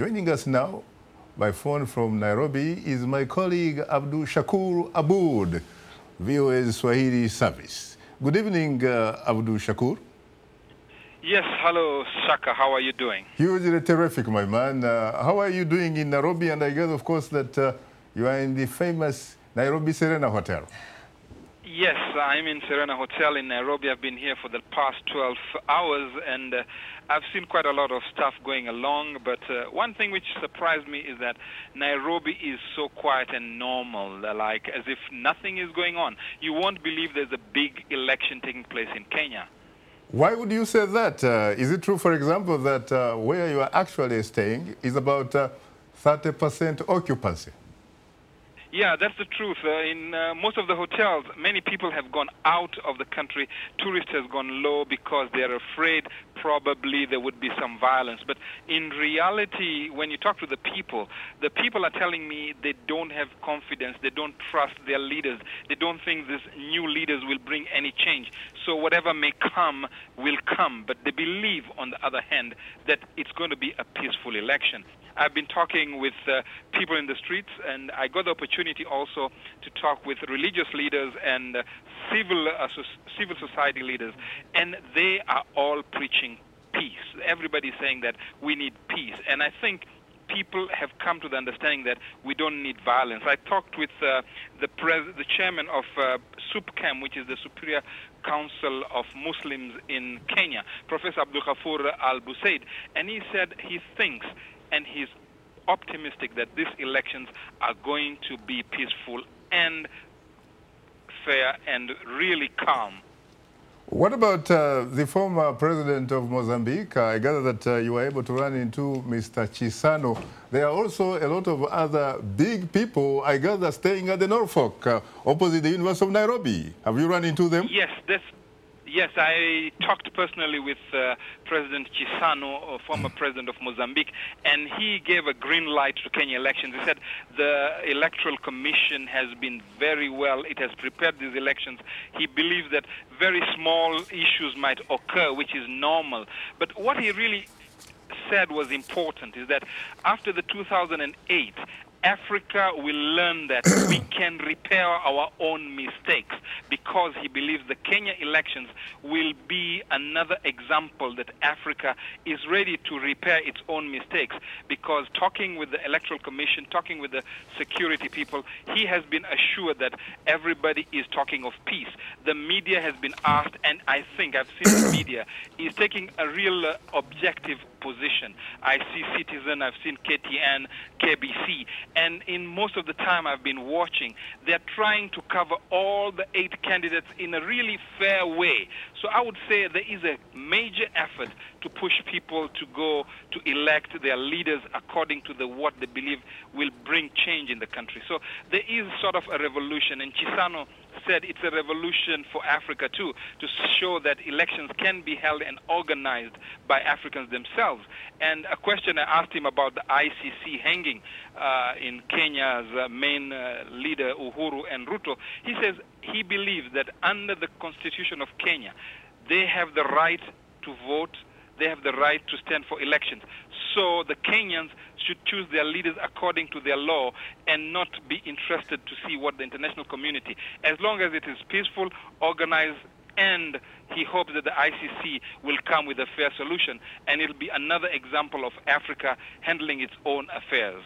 Joining us now by phone from Nairobi is my colleague Abdushakur Aboud, VOA's Swahili service. Good evening, Abdushakur. Yes, hello, Shaka. How are you doing? Hugely terrific, my man. How are you doing in Nairobi? And I guess, of course, that you are in the famous Nairobi Serena Hotel. Yes, I'm in Serena Hotel in Nairobi. I've been here for the past 12 hours, and I've seen quite a lot of stuff going along. But one thing which surprised me is that Nairobi is so quiet and normal, like as if nothing is going on. You won't believe there's a big election taking place in Kenya. Why would you say that? Is it true, for example, that where you are actually staying is about 30% occupancy? Yeah, that's the truth. In most of the hotels, many people have gone out of the country. Tourists have gone low because they're afraid probably there would be some violence. But in reality, when you talk to the people are telling me they don't have confidence. They don't trust their leaders. They don't think these new leaders will bring any change. So whatever may come will come. But they believe, on the other hand, that it's going to be a peaceful election. I've been talking with people in the streets, and I got the opportunity also to talk with religious leaders and civil society leaders, and they are all preaching peace. Everybody's saying that we need peace, and I think people have come to the understanding that we don't need violence. I talked with the chairman of SUPCAM, which is the Superior Council of Muslims in Kenya, Professor Abdushakur Aboud, and he said he thinks and he's optimistic that these elections are going to be peaceful and fair and really calm. What about the former president of Mozambique? I gather that you were able to run into Mr. Chissano. There are also a lot of other big people, I gather, staying at the Norfolk, opposite the University of Nairobi. Have you run into them? Yes, I talked personally with President Chissano, former president of Mozambique, and he gave a green light to Kenya elections. He said the Electoral Commission has been very well. It has prepared these elections. He believes that very small issues might occur, which is normal. But what he really said was important is that after the 2008, Africa will learn that we can repair our own mistakes, because he believes the Kenya elections will be another example that Africa is ready to repair its own mistakes. Because talking with the Electoral Commission, talking with the security people, he has been assured that everybody is talking of peace. The media has been asked, and I think I've seen the media is taking a real objective position. I see Citizen, I've seen KTN, KBC, and in most of the time I've been watching, they're trying to cover all the 8 candidates in a really fair way. So I would say there is a major effort to push people to go to elect their leaders according to what they believe will bring change in the country. So there is sort of a revolution, and Chissano said it's a revolution for Africa too, to show that elections can be held and organized by Africans themselves. And a question I asked him about the ICC hanging in Kenya's main leader Uhuru and Ruto, he says he believes that under the constitution of Kenya, they have the right to vote, they have the right to stand for elections. So the Kenyans should choose their leaders according to their law and not be interested to see what the international community, as long as it is peaceful, organized, and he hopes that the ICC will come with a fair solution, and it'll be another example of Africa handling its own affairs.